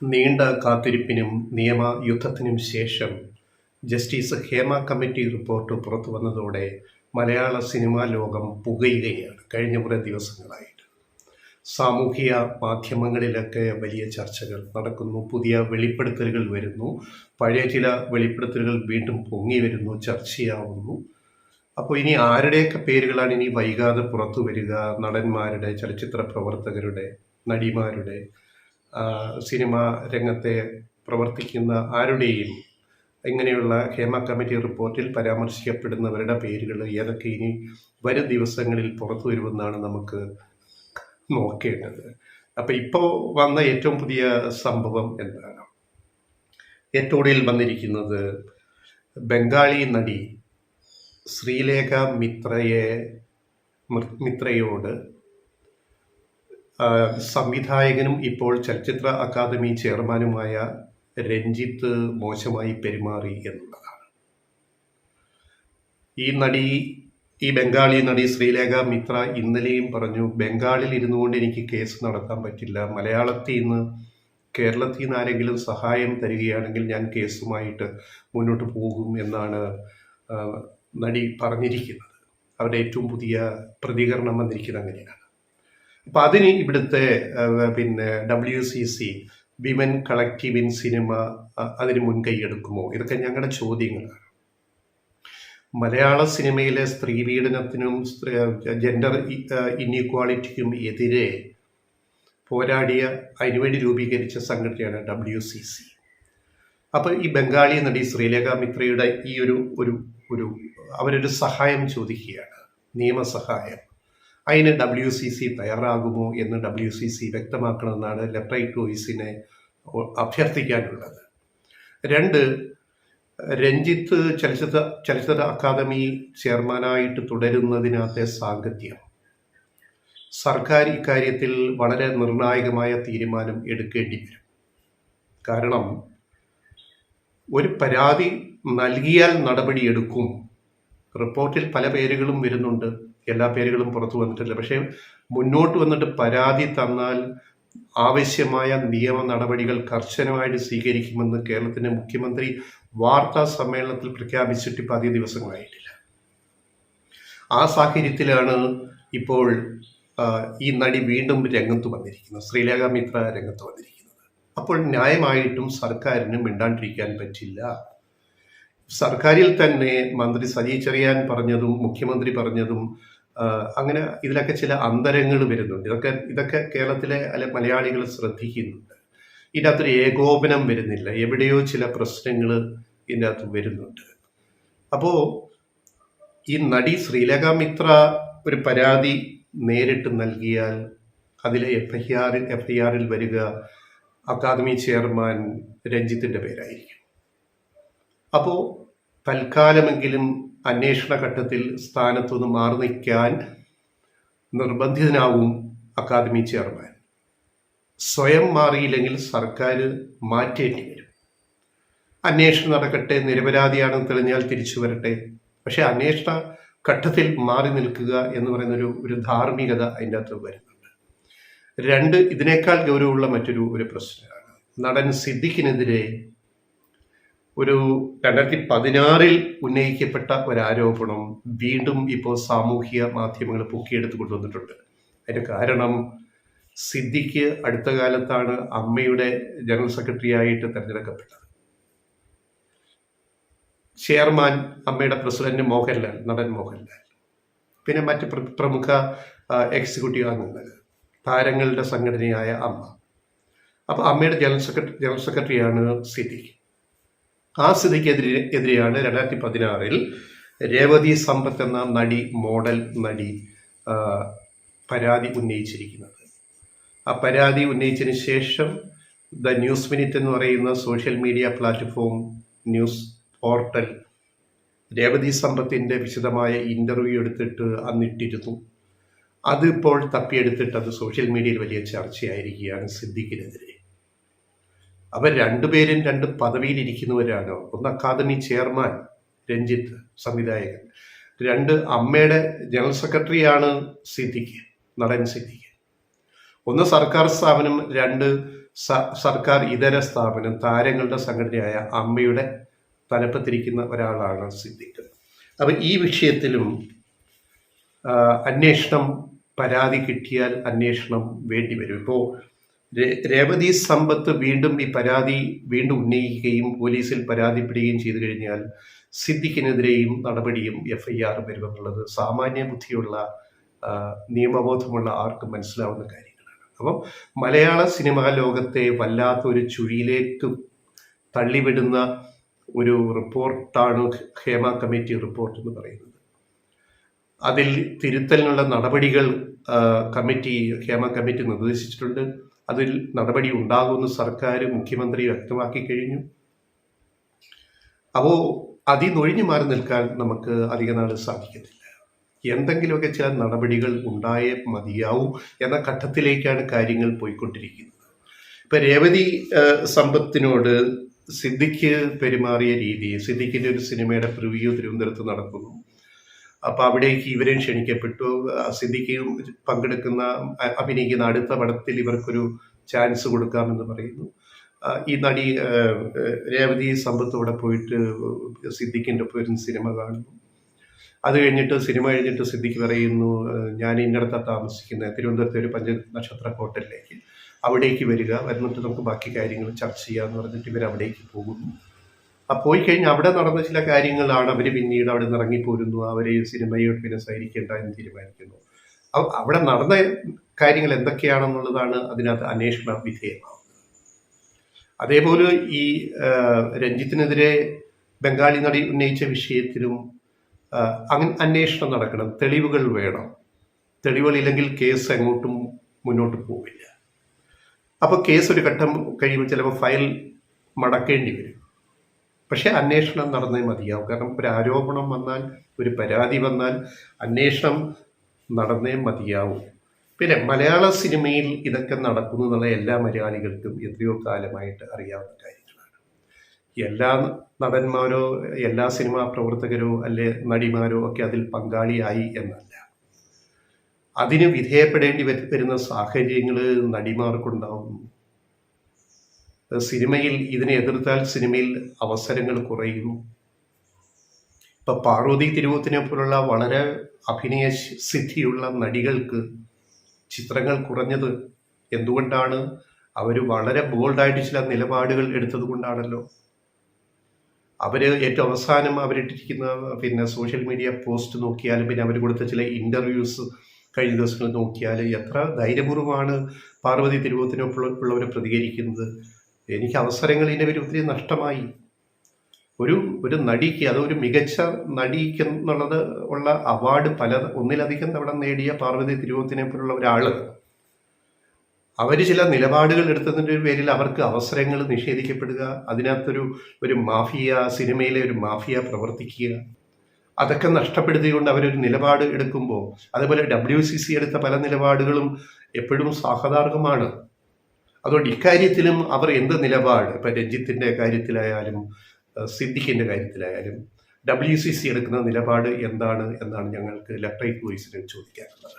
നീണ്ട കാത്തിരിപ്പിനും നിയമയുദ്ധത്തിനും ശേഷം justice Hema committee report പുറത്തുവന്നതോടെ മലയാള cinema ലോകം പുകയുകയാണ് കഴിഞ്ഞ കുറേ ദിവസങ്ങളായിട്ട്. സാമൂഹിക മാധ്യമങ്ങളിലൊക്കെ വലിയ ചർച്ചകൾ നടക്കുന്നു, പുതിയ വെളിപ്പെടുത്തലുകൾ വരുന്നു, പഴയ ചില വെളിപ്പെടുത്തലുകൾ വീണ്ടും പൊങ്ങി വരുന്നു, ചർച്ചയാവുന്നു. അപ്പോൾ ഇനി ആരുടെയൊക്കെ പേരുകളാണ് ഇനി വൈകാതെ പുറത്തു വരിക? നടന്മാരുടെ, ചലച്ചിത്ര പ്രവർത്തകരുടെ, നടിമാരുടെ, സിനിമാ രംഗത്തെ പ്രവർത്തിക്കുന്ന ആരുടെയും ഇങ്ങനെയുള്ള ഹേമ കമ്മിറ്റി റിപ്പോർട്ടിൽ പരാമർശിക്കപ്പെടുന്നവരുടെ പേരുകൾ ഏതൊക്കെ ഇനി വരും ദിവസങ്ങളിൽ പുറത്തു വരുമെന്നാണ് നമുക്ക് നോക്കേണ്ടത്. അപ്പം ഇപ്പോൾ വന്ന ഏറ്റവും പുതിയ സംഭവം എന്താണ്? ഏറ്റവും വന്നിരിക്കുന്നത് ബംഗാളി നടി ശ്രീലേഖ മിത്രയോട് സംവിധായകനും ഇപ്പോൾ ചലച്ചിത്ര അക്കാദമി ചെയർമാനുമായ രഞ്ജിത്ത് മോശമായി പെരുമാറി എന്നുള്ളതാണ്. ഈ ബംഗാളി നടി ശ്രീലേഖ മിത്ര ഇന്നലെയും പറഞ്ഞു, ബംഗാളിൽ ഇരുന്നുകൊണ്ട് എനിക്ക് കേസ് നടത്താൻ പറ്റില്ല, മലയാളത്തിൽ നിന്ന് കേരളത്തിൽ നിന്ന് ആരെങ്കിലും സഹായം തരികയാണെങ്കിൽ ഞാൻ കേസുമായിട്ട് മുന്നോട്ട് പോകും എന്നാണ് നടി പറഞ്ഞിരിക്കുന്നത്. അവരുടെ ഏറ്റവും പുതിയ പ്രതികരണം വന്നിരിക്കുന്നത് അങ്ങനെയാണ്. അപ്പം അതിന് ഇവിടുത്തെ WCC women collective in cinema അതിന് മുൻകൈ എടുക്കുമോ? ഇതൊക്കെ ഞങ്ങളുടെ ചോദ്യങ്ങളാണ്. മലയാള സിനിമയിലെ സ്ത്രീ പീഡനത്തിനും ജെൻഡർ ഇൻഇക്വാളിറ്റിക്കും എതിരെ പോരാടിയ അതിനുവേണ്ടി രൂപീകരിച്ച സംഘടനയാണ് WCC. അപ്പോൾ ഈ ബംഗാളി നടി ശ്രീലേഖ മിത്രയുടെ ഈ ഒരു അവരൊരു സഹായം ചോദിക്കുകയാണ്, നിയമസഹായം. അതിന് WCC തയ്യാറാകുമോ എന്ന് WCC വ്യക്തമാക്കണമെന്നാണ് ലെഫ്റ്റ് റൈറ്റ് വോയിസിനെ അഭ്യർത്ഥിക്കാനുള്ളത്. 2, രഞ്ജിത്ത് ചലച്ചിത്ര അക്കാദമി ചെയർമാനായിട്ട് തുടരുന്നതിനകത്തെ സാങ്കത്യം. സർക്കാർ ഇക്കാര്യത്തിൽ വളരെ നിർണായകമായ തീരുമാനം എടുക്കേണ്ടി വരും. കാരണം ഒരു പരാതി നൽകിയാൽ നടപടിയെടുക്കും. റിപ്പോർട്ടിൽ പല പേരുകളും വരുന്നുണ്ട്, എല്ലാ പേരുകളും പുറത്തു വന്നിട്ടില്ല. പക്ഷേ മുന്നോട്ട് വന്നിട്ട് പരാതി തന്നാൽ ആവശ്യമായ നിയമ നടപടികൾ കർശനമായിട്ട് സ്വീകരിക്കുമെന്ന് കേരളത്തിൻ്റെ മുഖ്യമന്ത്രി വാർത്താ സമ്മേളനത്തിൽ പ്രഖ്യാപിച്ചിട്ട് ഇപ്പോൾ അധിക ദിവസങ്ങളായിട്ടില്ല. ആ സാഹചര്യത്തിലാണ് ഇപ്പോൾ ഈ നടി വീണ്ടും രംഗത്ത് വന്നിരിക്കുന്നത്, ശ്രീലേഖ മിത്ര രംഗത്ത് വന്നിരിക്കുന്നത്. അപ്പോൾ ന്യായമായിട്ടും സർക്കാരിന് മിണ്ടാണ്ടിരിക്കാൻ പറ്റില്ല. സർക്കാരിൽ തന്നെ മന്ത്രി സജി ചെറിയാൻ പറഞ്ഞതും മുഖ്യമന്ത്രി പറഞ്ഞതും അങ്ങനെ ഇതിലൊക്കെ ചില അന്തരങ്ങൾ വരുന്നുണ്ട്. ഇതൊക്കെ കേരളത്തിലെ മലയാളികൾ ശ്രദ്ധിക്കുന്നുണ്ട്. ഇതിനകത്തൊരു ഏകോപനം വരുന്നില്ല, എവിടെയോ ചില പ്രശ്നങ്ങൾ ഇതിനകത്ത് വരുന്നുണ്ട്. അപ്പോൾ ഈ നടി ശ്രീലേഖ മിത്ര ഒരു പരാതി നേരിട്ട് നൽകിയാൽ അതിലെ എഫ്ഐആറിൽ വരിക അക്കാദമി ചെയർമാൻ രഞ്ജിത്തിൻ്റെ പേരായിരിക്കും. അപ്പോൾ തൽക്കാലമെങ്കിലും അന്വേഷണ ഘട്ടത്തിൽ സ്ഥാനത്തുനിന്ന് മാറി നിൽക്കാൻ നിർബന്ധിതനാവും അക്കാദമി ചെയർമാൻ. സ്വയം മാറിയില്ലെങ്കിൽ സർക്കാർ മാറ്റേണ്ടി വരും. അന്വേഷണം നടക്കട്ടെ, നിരപരാധിയാണെന്ന് തെളിഞ്ഞാൽ തിരിച്ചു വരട്ടെ. പക്ഷെ അന്വേഷണ ഘട്ടത്തിൽ മാറി നിൽക്കുക എന്ന് പറയുന്ന ഒരു ധാർമ്മികത അതിൻ്റെ അകത്ത് വരുന്നുണ്ട്. 2, ഇതിനേക്കാൾ ഗൗരവമുള്ള മറ്റൊരു പ്രശ്നമാണ് നടൻ സിദ്ദിഖിനെതിരെ 2016 ഉന്നയിക്കപ്പെട്ട ഒരാരോപണം വീണ്ടും ഇപ്പോൾ സാമൂഹിക മാധ്യമങ്ങൾ പൊക്കിയെടുത്ത് കൊണ്ടുവന്നിട്ടുണ്ട്. അതിന് കാരണം സിദ്ദിഖ് അടുത്ത കാലത്താണ് അമ്മയുടെ ജനറൽ സെക്രട്ടറി ആയിട്ട് തിരഞ്ഞെടുക്കപ്പെട്ടത്. ചെയർമാൻ അമ്മയുടെ പ്രസിഡന്റ് മോഹൻലാൽ, നടൻ മോഹൻലാൽ, പിന്നെ മറ്റ് പ്രമുഖ എക്സിക്യൂട്ടീവ് അംഗങ്ങൾ, താരങ്ങളുടെ സംഘടനയായ അമ്മ. അപ്പോൾ അമ്മയുടെ ജനറൽ സെക്രട്ടറിയാണ് സിദ്ദിഖ്. ആ സ്ഥിതിക്കെതിരെയാണ് 2016 രേവതി സമ്പത്ത് എന്ന മോഡൽ നടി പരാതി ഉന്നയിച്ചിരിക്കുന്നത്. ആ പരാതി ഉന്നയിച്ചതിന് ശേഷം ദ ന്യൂസ് മിനിറ്റ് എന്ന് പറയുന്ന social media platform news portal Revathi സമ്പത്തിൻ്റെ വിശദമായ ഇൻ്റർവ്യൂ എടുത്തിട്ട് അന്നിട്ടിരുന്നു. അതിപ്പോൾ തപ്പിയെടുത്തിട്ട് അത് സോഷ്യൽ മീഡിയയിൽ വലിയ ചർച്ചയായിരിക്കുകയാണ് സിദ്ദിഖിനെതിരെ. അവർ രണ്ടുപേരും 2 പദവിയിലിരിക്കുന്നവരാണ്. ഒന്ന് അക്കാദമി ചെയർമാൻ രഞ്ജിത്ത് സംവിധായകൻ, 2 അമ്മയുടെ ജനറൽ സെക്രട്ടറിയാണ് സിദ്ദിഖ്, നടൻ സിദ്ദിഖ്. ഒന്ന് സർക്കാർ സ്ഥാപനം, 2 സർക്കാർ ഇതര സ്ഥാപനം താരങ്ങളുടെ സംഘടനയായ അമ്മയുടെ തലപ്പത്തിരിക്കുന്ന ഒരാളാണ് സിദ്ദിഖ്. അപ്പം ഈ വിഷയത്തിലും അന്വേഷണം, പരാതി കിട്ടിയാൽ അന്വേഷണം വേണ്ടിവരും. ഇപ്പോൾ രേവതി സമ്പത്ത് വീണ്ടും ഈ പരാതി ഉന്നയിക്കുകയും പോലീസിൽ പരാതിപ്പെടുകയും ചെയ്തു കഴിഞ്ഞാൽ സിദ്ദിഖിനെതിരെയും നടപടിയും FIR വരുമെന്നുള്ളത് സാമാന്യ ബുദ്ധിയുള്ള നിയമബോധമുള്ള ആർക്കും മനസ്സിലാവുന്ന കാര്യങ്ങളാണ്. അപ്പം മലയാള സിനിമാ ലോകത്തെ വല്ലാത്തൊരു ചുഴിയിലേക്ക് തള്ളിവിടുന്ന ഒരു റിപ്പോർട്ടാണ് ഹേമ കമ്മിറ്റി റിപ്പോർട്ട് എന്ന് പറയുന്നത്. അതിൽ തിരുത്തലിനുള്ള നടപടികൾ ഹേമ കമ്മിറ്റി നിർദ്ദേശിച്ചിട്ടുണ്ട്. അതിൽ നടപടി ഉണ്ടാകുമെന്ന് സർക്കാർ, മുഖ്യമന്ത്രി വ്യക്തമാക്കി കഴിഞ്ഞു. അപ്പോൾ അതിനൊഴിഞ്ഞു മാറി നിൽക്കാൻ നമുക്ക് അധിക നാൾ സാധിക്കത്തില്ല. എന്തെങ്കിലുമൊക്കെ ചില നടപടികൾ ഉണ്ടായേ മതിയാവും എന്ന ഘട്ടത്തിലേക്കാണ് കാര്യങ്ങൾ പോയിക്കൊണ്ടിരിക്കുന്നത്. ഇപ്പം രേവതി സമ്പത്തിനോട് സിദ്ദിഖ് പെരുമാറിയ രീതി, സിദ്ദിഖിൻ്റെ ഒരു സിനിമയുടെ പ്രിവ്യൂ തിരുവനന്തപുരത്ത് നടക്കുന്നു. അപ്പോൾ അവിടേക്ക് ഇവരെയും ക്ഷണിക്കപ്പെട്ടു. സിദ്ദിഖ് അഭിനയിക്കുന്ന അടുത്ത പടത്തിൽ ഇവർക്കൊരു ചാൻസ് കൊടുക്കാമെന്ന് പറയുന്നു. ഈ നടി രേവതി സമ്പത്തോടെ പോയിട്ട് സിദ്ദിഖിൻ്റെ ഒപ്പം ഒരു സിനിമ കാണുന്നു. അത് കഴിഞ്ഞിട്ട് സിനിമ കഴിഞ്ഞിട്ട് സിദ്ദിഖ് പറയുന്നു, ഞാൻ ഇന്നടത്താണ് താമസിക്കുന്നത്, തിരുവനന്തപുരത്തെ ഒരു 5 നക്ഷത്ര ഹോട്ടലിലേക്ക്, അവിടേക്ക് വന്നിട്ട് നമുക്ക് ബാക്കി കാര്യങ്ങൾ ചർച്ച ചെയ്യാമെന്ന് പറഞ്ഞിട്ട് ഇവർ അവിടേക്ക് പോകുന്നു. പോയി കഴിഞ്ഞാൽ അവിടെ നടന്ന ചില കാര്യങ്ങളാണ് അവർ പിന്നീട് അവിടെ നിന്ന് ഇറങ്ങിപ്പോരുന്നു. അവർ സിനിമയോട് പിന്നെ സഹകരിക്കേണ്ട എന്ന് തീരുമാനിക്കുന്നു. അവിടെ നടന്ന കാര്യങ്ങൾ എന്തൊക്കെയാണെന്നുള്ളതാണ് അതിനകത്ത് അന്വേഷണ വിധേയമാവുന്നത്. അതേപോലെ ഈ രഞ്ജിത്തിനെതിരെ ബംഗാളി നടി ഉന്നയിച്ച വിഷയത്തിലും അന്വേഷണം നടക്കണം, തെളിവുകൾ വേണം. തെളിവുകളില്ലെങ്കിൽ കേസ് എങ്ങോട്ടും മുന്നോട്ട് പോവില്ല. അപ്പോൾ കേസ് ഒരു ഘട്ടം കഴിയുമ്പോൾ ചിലപ്പോൾ ഫയൽ മടക്കേണ്ടി വരും. പക്ഷേ അന്വേഷണം നടന്നേ മതിയാവും. കാരണം ഒരു ആരോപണം വന്നാൽ, ഒരു പരാതി വന്നാൽ അന്വേഷണം നടന്നേ മതിയാവും. പിന്നെ മലയാള സിനിമയിൽ ഇതൊക്കെ നടക്കുന്നു എന്നുള്ള എല്ലാ മലയാളികൾക്കും എത്രയോ കാലമായിട്ട് അറിയാവുന്ന കാര്യങ്ങളാണ്. എല്ലാ നടന്മാരോ എല്ലാ സിനിമാ പ്രവർത്തകരോ അല്ലെ നടിമാരോ ഒക്കെ അതിൽ പങ്കാളിയായി എന്നല്ല. അതിന് വിധേയപ്പെടേണ്ടി വരുന്ന സാഹചര്യങ്ങൾ നടിമാർക്കുണ്ടാവുന്നു. സിനിമയിൽ ഇതിനെ എതിർത്താൽ സിനിമയിൽ അവസരങ്ങൾ കുറയുന്നു. ഇപ്പം പാർവതി തിരുവോത്തിനെ പോലുള്ള വളരെ അഭിനയ സിദ്ധിയുള്ള നടികൾക്ക് ചിത്രങ്ങൾ കുറഞ്ഞത് എന്തുകൊണ്ടാണ്? അവർ വളരെ ബോൾഡായിട്ട് ചില നിലപാടുകൾ എടുത്തത് കൊണ്ടാണല്ലോ. അവർ ഏറ്റവും അവസാനം അവരിട്ടിരിക്കുന്ന സോഷ്യൽ മീഡിയ പോസ്റ്റ് നോക്കിയാലും പിന്നെ അവർ കൊടുത്ത ചില ഇൻ്റർവ്യൂസ് കഴിഞ്ഞ ദിവസങ്ങളിൽ നോക്കിയാൽ എത്ര ധൈര്യപൂർവ്വമാണ് പാർവതി തിരുവോത്തിനൊപ്പമുള്ളവർ പ്രതികരിക്കുന്നത്. എനിക്ക് അവസരങ്ങൾ ഇതിനെ ഒത്തിരി നഷ്ടമായി. ഒരു നടിക്ക്, അതൊരു മികച്ച നടിക്ക് എന്നുള്ളത് ഉള്ള അവാർഡ് ഒന്നിലധികം തവണ നേടിയ പാർവതി തിരുവോത്തിനെ പോലുള്ള ഒരാൾ, അവർ ചില നിലപാടുകൾ എടുത്തതിൻ്റെ പേരിൽ അവർക്ക് അവസരങ്ങൾ നിഷേധിക്കപ്പെടുക, അതിനകത്തൊരു മാഫിയ, സിനിമയിലെ ഒരു മാഫിയ പ്രവർത്തിക്കുക, അതൊക്കെ നഷ്ടപ്പെടുത്തിക്കൊണ്ട് അവരൊരു നിലപാട് എടുക്കുമ്പോൾ, അതുപോലെ WCC എടുത്ത പല നിലപാടുകളും എപ്പോഴും സാഹതാർഹമാണ്. അതുകൊണ്ട് ഇക്കാര്യത്തിലും അവർ എന്ത് നിലപാട്, ഇപ്പം രഞ്ജിത്തിൻ്റെ കാര്യത്തിലായാലും സിദ്ദിഖിൻ്റെ കാര്യത്തിലായാലും WCC എടുക്കുന്ന നിലപാട് എന്താണ് എന്നാണ് ഞങ്ങൾക്ക് ലെഫ്റ്റ് റൈറ്റ് വോയിസിന് ചോദിക്കാനുള്ളത്.